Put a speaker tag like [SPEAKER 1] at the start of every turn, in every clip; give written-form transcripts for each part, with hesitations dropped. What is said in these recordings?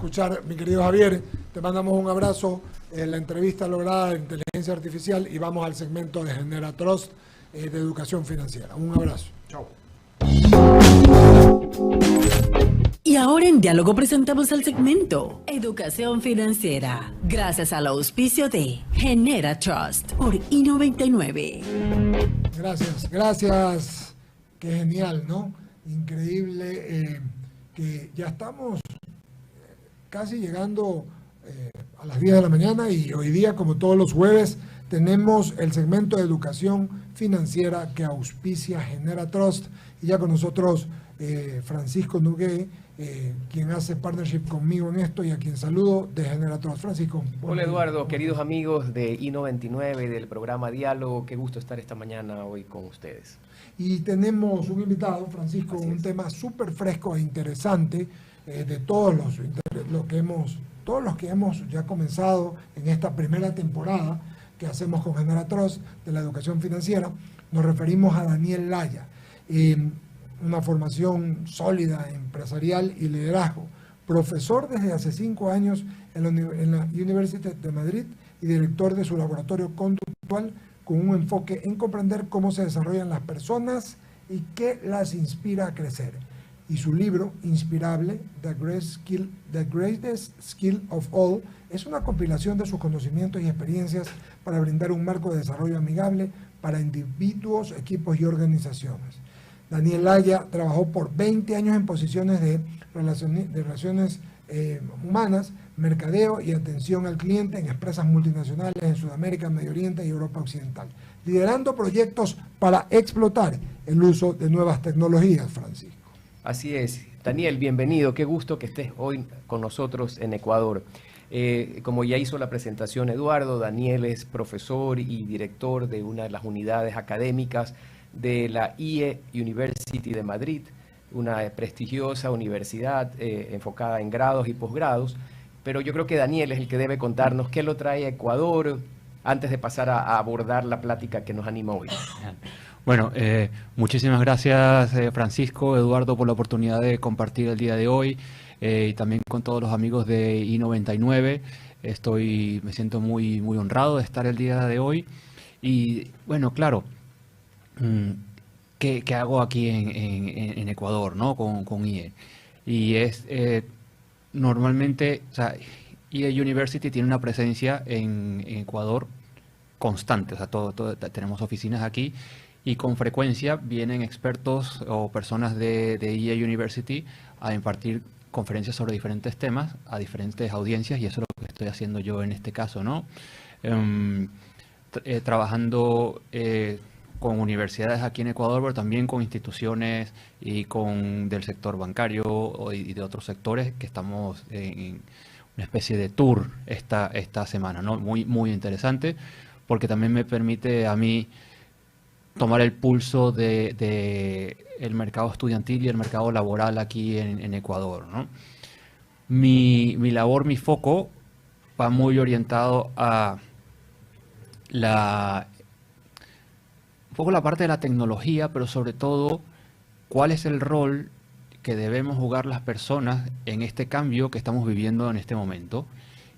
[SPEAKER 1] escuchar, mi querido Javier. Te mandamos un abrazo. La entrevista lograda de inteligencia artificial y vamos al segmento de Generatrust de educación financiera. Un abrazo. Chao.
[SPEAKER 2] Y ahora en Diálogo presentamos el segmento Educación Financiera, gracias al auspicio de Generatrust por I99.
[SPEAKER 1] Gracias. Qué genial, ¿no? Increíble que ya estamos casi llegando a las 10 de la mañana y hoy día, como todos los jueves, tenemos el segmento de educación financiera que auspicia Generatrust y ya con nosotros Francisco Nogué, quien hace partnership conmigo en esto y a quien saludo de Generatrust. Francisco.
[SPEAKER 3] Hola Eduardo, queridos amigos de I99, del programa Diálogo, qué gusto estar esta mañana hoy con ustedes.
[SPEAKER 1] Y tenemos un invitado, Francisco, un tema súper fresco e interesante de todos los que hemos ya comenzado en esta primera temporada que hacemos con Generatrust de la educación financiera. Nos referimos a Daniel Laya, una formación sólida, empresarial y liderazgo, profesor desde hace 5 años en la Universidad de Madrid y director de su laboratorio conductual con un enfoque en comprender cómo se desarrollan las personas y qué las inspira a crecer. Y su libro, Inspirable, The Greatest Skill of All, es una compilación de sus conocimientos y experiencias para brindar un marco de desarrollo amigable para individuos, equipos y organizaciones. Daniel Laya trabajó por 20 años en posiciones de relaciones humanas, mercadeo y atención al cliente en empresas multinacionales en Sudamérica, Medio Oriente y Europa Occidental, liderando proyectos para explotar el uso de nuevas tecnologías, Francisco.
[SPEAKER 3] Así es. Daniel, bienvenido. Qué gusto que estés hoy con nosotros en Ecuador. Como ya hizo la presentación Eduardo, Daniel es profesor y director de una de las unidades académicas de la IE University de Madrid, una prestigiosa universidad enfocada en grados y posgrados, pero yo creo que Daniel es el que debe contarnos qué lo trae a Ecuador antes de pasar a abordar la plática que nos anima hoy.
[SPEAKER 4] Bueno, muchísimas gracias Francisco, Eduardo, por la oportunidad de compartir el día de hoy y también con todos los amigos de I99. Me siento muy honrado de estar el día de hoy y bueno, claro, ¿qué hago aquí en Ecuador, ¿no? con IE? Y es normalmente, o sea, IE University tiene una presencia en Ecuador constante, o sea, tenemos oficinas aquí y con frecuencia vienen expertos o personas de IE University a impartir conferencias sobre diferentes temas a diferentes audiencias y eso es lo que estoy haciendo yo en este caso, ¿no? Trabajando con universidades aquí en Ecuador, pero también con instituciones y del sector bancario y de otros sectores que estamos en una especie de tour esta semana, ¿no? Muy interesante, porque también me permite a mí tomar el pulso de el mercado estudiantil y el mercado laboral aquí en Ecuador, ¿no? Mi labor, mi foco va muy orientado a un poco la parte de la tecnología, pero sobre todo cuál es el rol que debemos jugar las personas en este cambio que estamos viviendo en este momento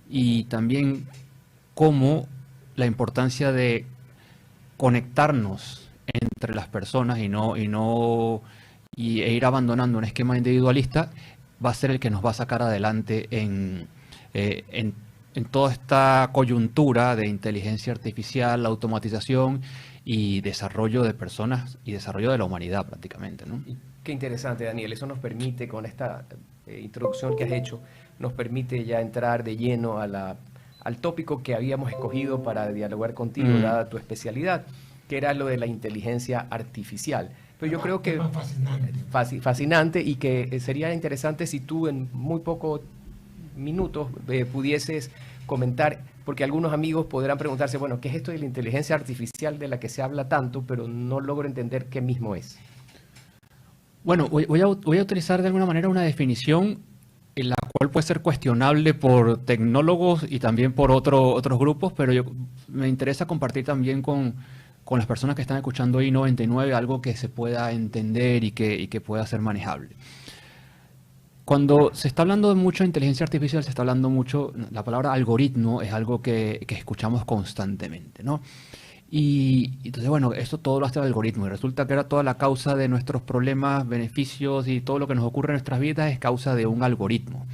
[SPEAKER 4] y también cómo la importancia de conectarnos entre las personas e ir abandonando un esquema individualista va a ser el que nos va a sacar adelante en toda esta coyuntura de inteligencia artificial, automatización y desarrollo de personas y desarrollo de la humanidad prácticamente, ¿no?
[SPEAKER 3] Qué interesante, Daniel. Eso nos permite, con esta introducción que has hecho, nos permite ya entrar de lleno al tópico que habíamos escogido para dialogar contigo, dada tu especialidad, que era lo de la inteligencia artificial. Pero yo creo que fascinante y que sería interesante si tú en muy pocos minutos pudieses comentar, porque algunos amigos podrán preguntarse, bueno, ¿qué es esto de la inteligencia artificial de la que se habla tanto, pero no logro entender qué mismo es?
[SPEAKER 4] Bueno, voy a utilizar de alguna manera una definición en la cual puede ser cuestionable por tecnólogos y también por otros grupos, pero me interesa compartir también con las personas que están escuchando I99 algo que se pueda entender y que pueda ser manejable. Cuando se está hablando de mucho de inteligencia artificial, se está hablando mucho, la palabra algoritmo es algo que escuchamos constantemente, ¿no? Y entonces, bueno, esto todo lo hace el algoritmo y resulta que ahora toda la causa de nuestros problemas, beneficios y todo lo que nos ocurre en nuestras vidas es causa de un algoritmo.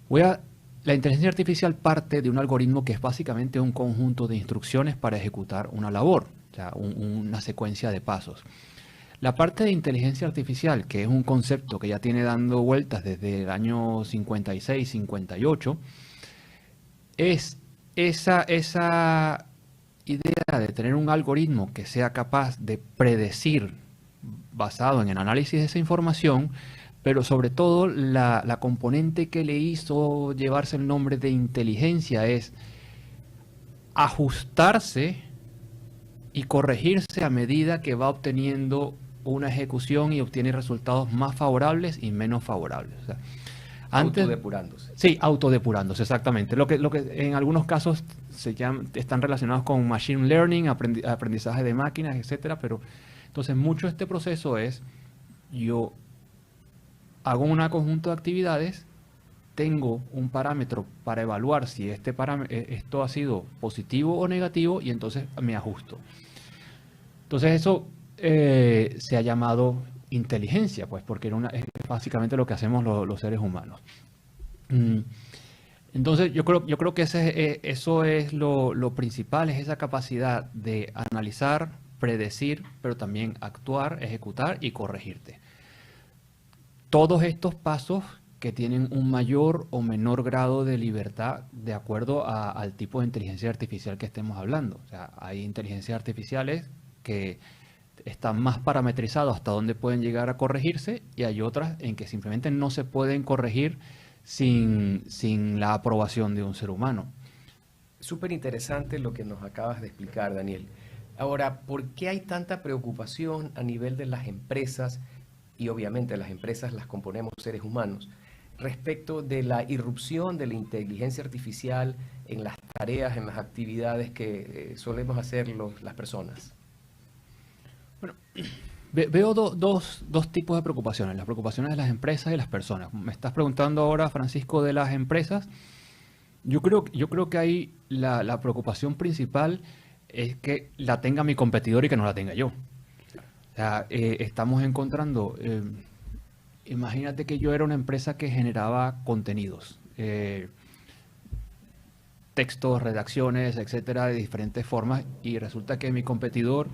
[SPEAKER 4] La inteligencia artificial parte de un algoritmo que es básicamente un conjunto de instrucciones para ejecutar una labor, o sea, una secuencia de pasos. La parte de inteligencia artificial, que es un concepto que ya tiene dando vueltas desde el año 56, 58, es esa idea de tener un algoritmo que sea capaz de predecir basado en el análisis de esa información, pero sobre todo la componente que le hizo llevarse el nombre de inteligencia es ajustarse y corregirse a medida que va obteniendo una ejecución y obtiene resultados más favorables y menos favorables. O sea,
[SPEAKER 3] autodepurándose.
[SPEAKER 4] Sí, autodepurándose, exactamente. Lo que en algunos casos están relacionados con machine learning, aprendizaje de máquinas, etcétera, pero entonces mucho de este proceso es yo hago un conjunto de actividades, tengo un parámetro para evaluar si esto ha sido positivo o negativo y entonces me ajusto. Entonces eso se ha llamado inteligencia, pues porque es básicamente lo que hacemos los seres humanos. Entonces yo creo que eso es lo principal, es esa capacidad de analizar, predecir, pero también actuar, ejecutar y corregirte. Todos estos pasos que tienen un mayor o menor grado de libertad de acuerdo al tipo de inteligencia artificial que estemos hablando. O sea, hay inteligencias artificiales que están más parametrizados hasta dónde pueden llegar a corregirse y hay otras en que simplemente no se pueden corregir sin la aprobación de un ser humano.
[SPEAKER 3] Súper interesante lo que nos acabas de explicar, Daniel. Ahora, ¿por qué hay tanta preocupación a nivel de las empresas? Y obviamente las empresas las componemos seres humanos, respecto de la irrupción de la inteligencia artificial en las tareas, en las actividades que solemos hacer las personas.
[SPEAKER 4] Bueno, veo dos tipos de preocupaciones, las preocupaciones de las empresas y las personas. Me estás preguntando ahora, Francisco, de las empresas. Yo creo que ahí la preocupación principal es que la tenga mi competidor y que no la tenga yo. O sea, estamos encontrando, imagínate que yo era una empresa que generaba contenidos, textos, redacciones, etcétera, de diferentes formas, y resulta que mi competidor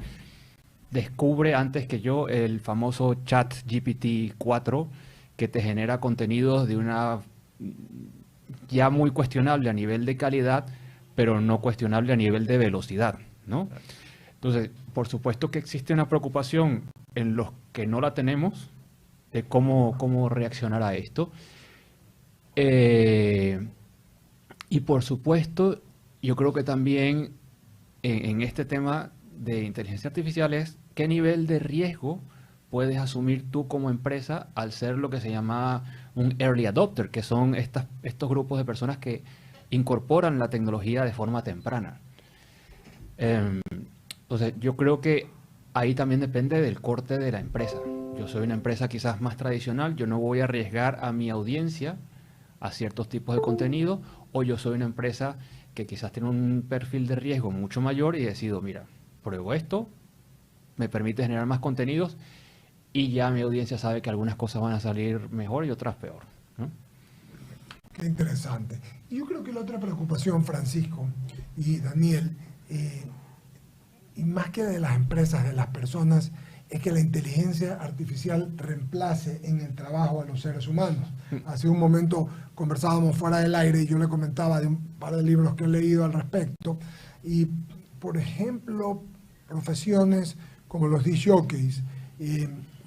[SPEAKER 4] descubre antes que yo el famoso ChatGPT 4 que te genera contenidos de una ya muy cuestionable a nivel de calidad, pero no cuestionable a nivel de velocidad, ¿no? Entonces, por supuesto que existe una preocupación en los que no la tenemos de cómo reaccionar a esto. Y por supuesto, yo creo que también en este tema de inteligencia artificial es qué nivel de riesgo puedes asumir tú como empresa al ser lo que se llama un early adopter, que son estos grupos de personas que incorporan la tecnología de forma temprana. Entonces, yo creo que ahí también depende del corte de la empresa. Yo soy una empresa quizás más tradicional, yo no voy a arriesgar a mi audiencia a ciertos tipos de contenido, o yo soy una empresa que quizás tiene un perfil de riesgo mucho mayor y decido, mira, pruebo esto, me permite generar más contenidos y ya mi audiencia sabe que algunas cosas van a salir mejor y otras peor, ¿no?
[SPEAKER 1] Qué interesante. Y yo creo que la otra preocupación, Francisco y Daniel, y más que de las empresas, de las personas, es que la inteligencia artificial reemplace en el trabajo a los seres humanos. Hace un momento conversábamos fuera del aire y yo le comentaba de un par de libros que he leído al respecto. Y, por ejemplo, profesiones como los disc jockeys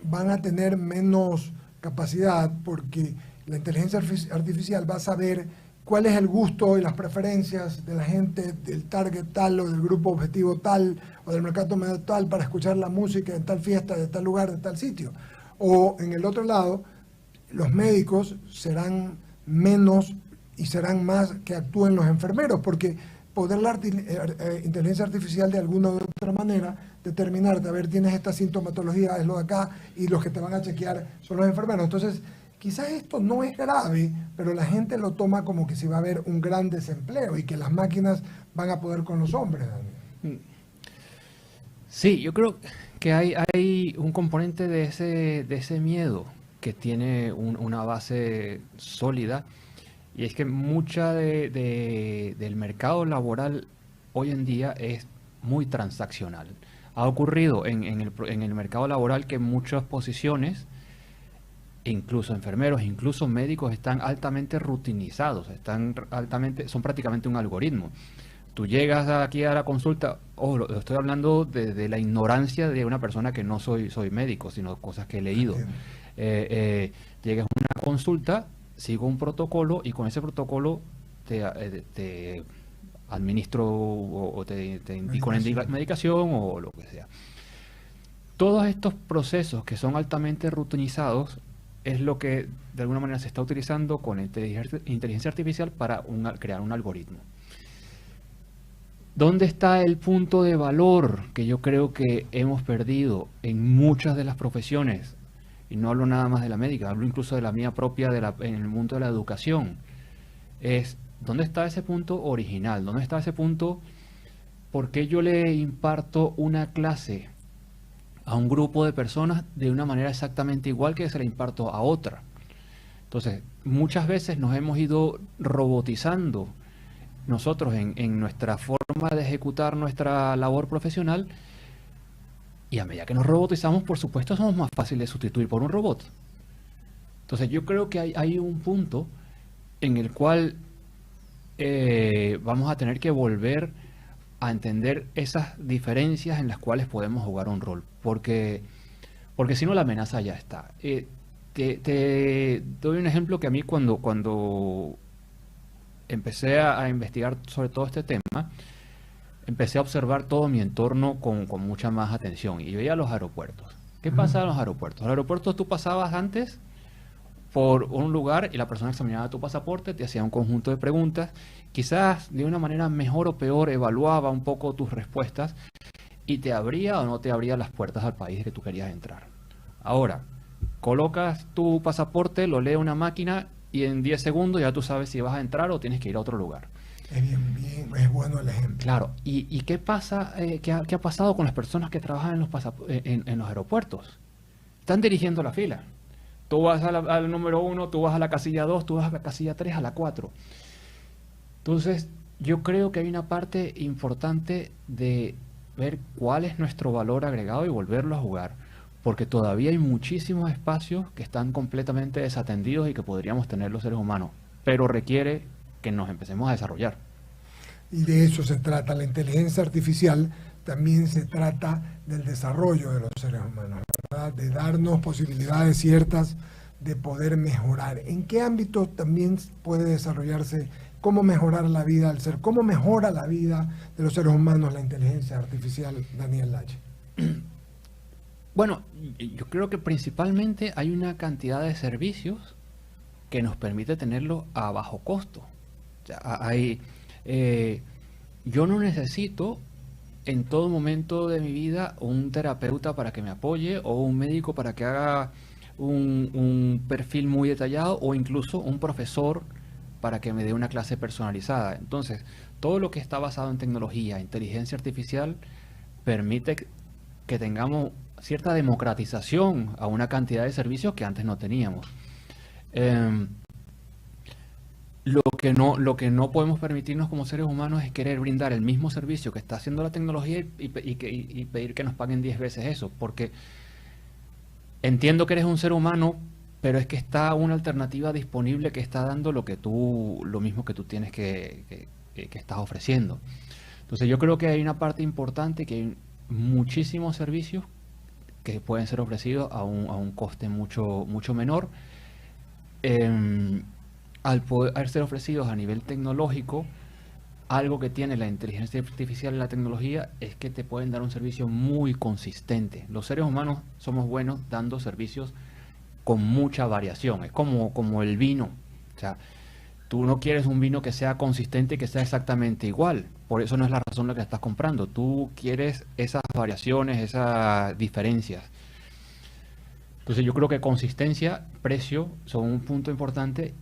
[SPEAKER 1] van a tener menos capacidad porque la inteligencia artificial va a saber cuál es el gusto y las preferencias de la gente del target tal o del grupo objetivo tal o del mercado medio tal para escuchar la música en tal fiesta, de tal lugar, de tal sitio. O en el otro lado, los médicos serán menos y serán más que actúen los enfermeros, porque poder la inteligencia artificial de alguna u otra manera determinarte, a ver, tienes esta sintomatología, es lo de acá, y los que te van a chequear son los enfermeros. Entonces, quizás esto no es grave, pero la gente lo toma como que si va a haber un gran desempleo y que las máquinas van a poder con los hombres, Daniel.
[SPEAKER 4] Sí, yo creo que hay un componente de ese miedo que tiene una base sólida, y es que mucha del mercado laboral hoy en día es muy transaccional. Ha ocurrido en el mercado laboral que muchas posiciones, incluso enfermeros, incluso médicos, están altamente rutinizados, son prácticamente un algoritmo. Tú llegas aquí a la consulta, lo estoy hablando de la ignorancia de una persona que no soy médico, sino cosas que he leído. Llegas a una consulta, sigo un protocolo y con ese protocolo te administro o te indico una medicación o lo que sea. Todos estos procesos que son altamente rutinizados es lo que de alguna manera se está utilizando con inteligencia artificial para crear un algoritmo. ¿Dónde está el punto de valor que yo creo que hemos perdido en muchas de las profesiones? Y no hablo nada más de la médica, hablo incluso de la mía propia en el mundo de la educación. ¿Dónde está ese punto original? ¿Dónde está ese punto? ¿Por qué yo le imparto una clase a un grupo de personas de una manera exactamente igual que se la imparto a otra? Entonces, muchas veces nos hemos ido robotizando nosotros en nuestra forma de ejecutar nuestra labor profesional, y a medida que nos robotizamos, por supuesto, somos más fáciles de sustituir por un robot. Entonces, yo creo que hay un punto en el cual vamos a tener que volver a entender esas diferencias en las cuales podemos jugar un rol, porque si no, la amenaza ya está. Te doy un ejemplo que a mí cuando empecé a investigar sobre todo este tema, empecé a observar todo mi entorno con mucha más atención y veía los aeropuertos. ¿Qué pasa en los aeropuertos? En los aeropuertos tú pasabas antes por un lugar y la persona examinaba tu pasaporte, te hacía un conjunto de preguntas, quizás de una manera mejor o peor evaluaba un poco tus respuestas y te abría o no te abría las puertas al país que tú querías entrar. Ahora, colocas tu pasaporte, lo lee una máquina y en 10 segundos ya tú sabes si vas a entrar o tienes que ir a otro lugar.
[SPEAKER 1] Es bueno el ejemplo.
[SPEAKER 4] Claro, ¿y qué pasa? ¿Qué ha pasado con las personas que trabajan en los aeropuertos? Están dirigiendo la fila. Tú vas al número 1, tú vas a la casilla 2, tú vas a la casilla 3, a la 4. Entonces, yo creo que hay una parte importante de ver cuál es nuestro valor agregado y volverlo a jugar, porque todavía hay muchísimos espacios que están completamente desatendidos y que podríamos tener los seres humanos, pero requiere que nos empecemos a desarrollar.
[SPEAKER 1] Y de eso se trata la inteligencia artificial, también se trata del desarrollo de los seres humanos, ¿verdad? De darnos posibilidades ciertas de poder mejorar. ¿En qué ámbito también puede desarrollarse cómo mejorar la vida del ser? ¿Cómo mejora la vida de los seres humanos la inteligencia artificial, Daniel Lache?
[SPEAKER 4] Bueno, yo creo que principalmente hay una cantidad de servicios que nos permite tenerlo a bajo costo. O sea, yo no necesito en todo momento de mi vida un terapeuta para que me apoye o un médico para que haga un perfil muy detallado o incluso un profesor para que me dé una clase personalizada. Entonces, todo lo que está basado en tecnología, inteligencia artificial, permite que tengamos cierta democratización a una cantidad de servicios que antes no teníamos. Lo que no podemos permitirnos como seres humanos es querer brindar el mismo servicio que está haciendo la tecnología y pedir que nos paguen 10 veces eso, porque entiendo que eres un ser humano, pero es que está una alternativa disponible que está dando lo mismo que tú tienes que estás ofreciendo. Entonces yo creo que hay una parte importante, que hay muchísimos servicios que pueden ser ofrecidos a un coste mucho menor. Al poder ser ofrecidos a nivel tecnológico, algo que tiene la inteligencia artificial y la tecnología es que te pueden dar un servicio muy consistente. Los seres humanos somos buenos dando servicios con mucha variación. Es como el vino. O sea, tú no quieres un vino que sea consistente y que sea exactamente igual. Por eso no es la razón la que estás comprando. Tú quieres esas variaciones, esas diferencias. Entonces yo creo que consistencia, precio son un punto importante,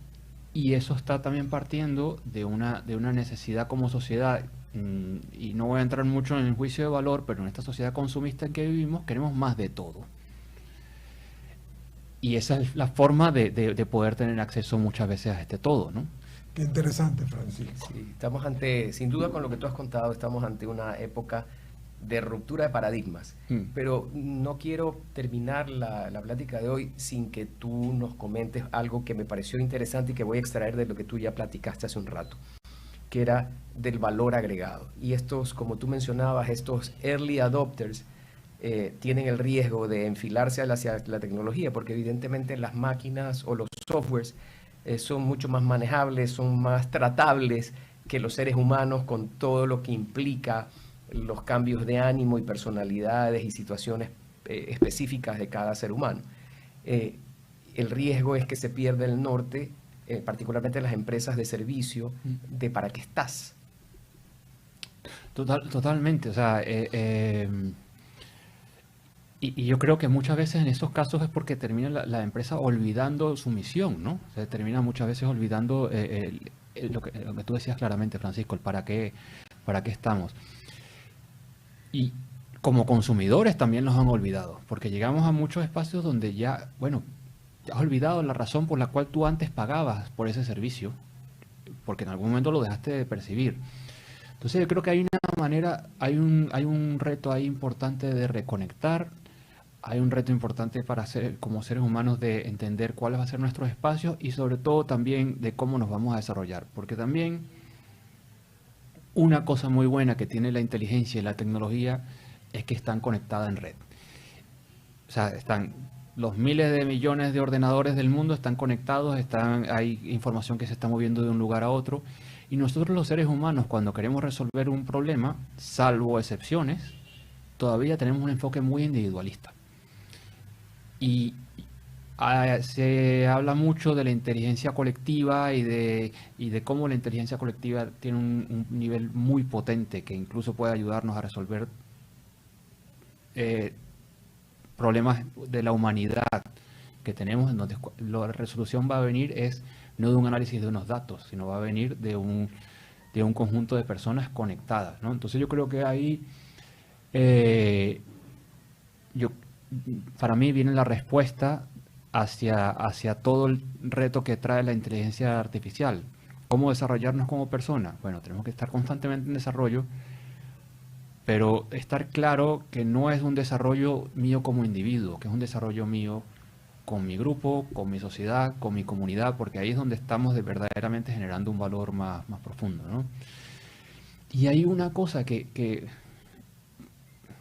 [SPEAKER 4] y eso está también partiendo de una necesidad como sociedad. Y no voy a entrar mucho en el juicio de valor, pero en esta sociedad consumista en que vivimos queremos más de todo. Y esa es la forma de poder tener acceso muchas veces a este todo, ¿no?
[SPEAKER 1] Qué interesante, Francisco.
[SPEAKER 3] Sí, estamos ante, sin duda con lo que tú has contado, estamos ante una época de ruptura de paradigmas. Pero no quiero terminar la plática de hoy sin que tú nos comentes algo que me pareció interesante y que voy a extraer de lo que tú ya platicaste hace un rato, que era del valor agregado. Y estos, como tú mencionabas, estos early adopters tienen el riesgo de enfilarse hacia la tecnología, porque evidentemente las máquinas o los softwares son mucho más manejables, son más tratables que los seres humanos, con todo lo que implica los cambios de ánimo y personalidades y situaciones específicas de cada ser humano. El riesgo es que se pierda el norte, particularmente en las empresas de servicio, de para qué estás.
[SPEAKER 4] Totalmente, o sea, y yo creo que muchas veces en esos casos es porque termina la empresa olvidando su misión, ¿no? Se termina muchas veces olvidando lo que tú decías claramente, Francisco, el para qué estamos. Y como consumidores también nos han olvidado, porque llegamos a muchos espacios donde ya, bueno, te has olvidado la razón por la cual tú antes pagabas por ese servicio, porque en algún momento lo dejaste de percibir. Entonces yo creo que hay una manera, hay un reto ahí importante de reconectar. Hay un reto importante para como seres humanos de entender cuáles van a ser nuestros espacios, y sobre todo también de cómo nos vamos a desarrollar. Porque también una cosa muy buena que tiene la inteligencia y la tecnología es que están conectadas en red. O sea, los miles de millones de ordenadores del mundo están conectados, hay información que se está moviendo de un lugar a otro. Y nosotros los seres humanos, cuando queremos resolver un problema, salvo excepciones, todavía tenemos un enfoque muy individualista. Y se habla mucho de la inteligencia colectiva y de cómo la inteligencia colectiva tiene un nivel muy potente que incluso puede ayudarnos a resolver problemas de la humanidad que tenemos, en donde la resolución va a venir no de un análisis de unos datos, sino va a venir de un conjunto de personas conectadas, ¿no? Entonces yo creo que ahí para mí viene la respuesta hacia todo el reto que trae la inteligencia artificial. ¿Cómo desarrollarnos como personas? Bueno, tenemos que estar constantemente en desarrollo, pero estar claro que no es un desarrollo mío como individuo, que es un desarrollo mío con mi grupo, con mi sociedad, con mi comunidad, porque ahí es donde estamos verdaderamente generando un valor más profundo, ¿no? Y hay una cosa que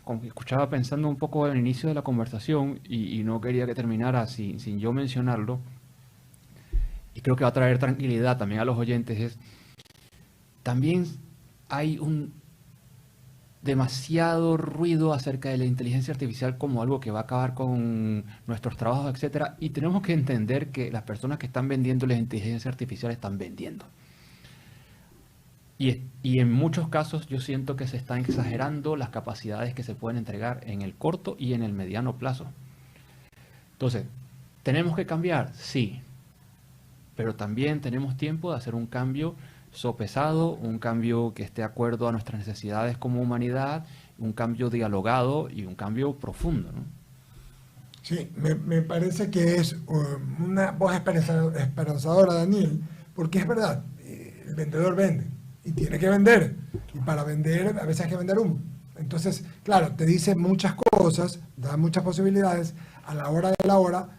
[SPEAKER 4] como que escuchaba pensando un poco al inicio de la conversación y no quería que terminara sin yo mencionarlo, y creo que va a traer tranquilidad también a los oyentes, también hay demasiado ruido acerca de la inteligencia artificial como algo que va a acabar con nuestros trabajos, etcétera, y tenemos que entender que las personas que están vendiendo la inteligencia artificial están vendiendo. Y en muchos casos yo siento que se están exagerando las capacidades que se pueden entregar en el corto y en el mediano plazo. Entonces, ¿tenemos que cambiar? Sí. Pero también tenemos tiempo de hacer un cambio sopesado, un cambio que esté de acuerdo a nuestras necesidades como humanidad, un cambio dialogado y un cambio profundo, ¿no?
[SPEAKER 1] Sí, me parece que es una voz esperanzadora, Daniel, porque es verdad, el vendedor vende y tiene que vender, y para vender a veces hay que vender humo. Entonces, claro, te dice muchas cosas, da muchas posibilidades, a la hora de la hora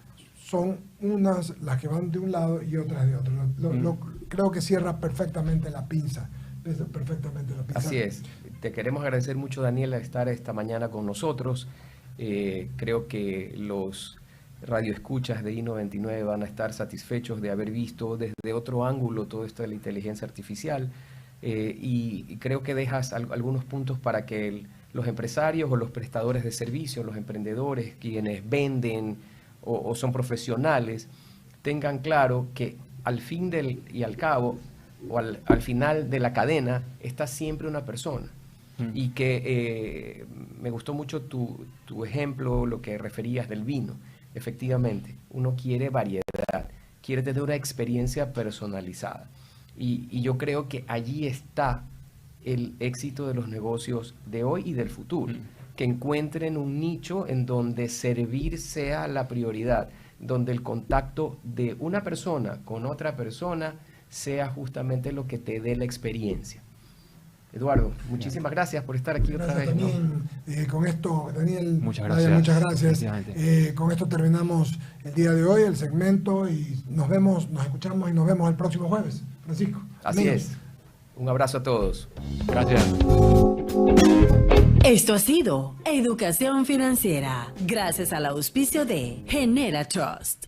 [SPEAKER 1] son unas las que van de un lado y otras de otro. Creo que cierra perfectamente la pinza. Así
[SPEAKER 3] es. Te queremos agradecer mucho, Daniel, a estar esta mañana con nosotros. Creo que los radioescuchas de I99 van a estar satisfechos de haber visto desde otro ángulo todo esto de la inteligencia artificial, y creo que dejas algunos puntos para que los empresarios o los prestadores de servicios, los emprendedores, quienes venden o son profesionales, tengan claro que al fin y al cabo, o al final de la cadena, está siempre una persona. Y que me gustó mucho tu ejemplo, lo que referías del vino. efectivamente, uno quiere variedad, quiere tener una experiencia personalizada. Y yo creo que allí está el éxito de los negocios de hoy y del futuro, que encuentren un nicho en donde servir sea la prioridad, donde el contacto de una persona con otra persona sea justamente lo que te dé la experiencia. Eduardo, muchísimas gracias por estar aquí otra vez.
[SPEAKER 1] También, con esto, Daniel,
[SPEAKER 4] muchas gracias.
[SPEAKER 1] Muchas gracias. Con esto terminamos el día de hoy, el segmento, y nos escuchamos y nos vemos el próximo jueves. Francisco.
[SPEAKER 3] Así es. Un abrazo a todos.
[SPEAKER 4] Gracias.
[SPEAKER 2] Esto ha sido Educación Financiera, gracias al auspicio de Genera Trust.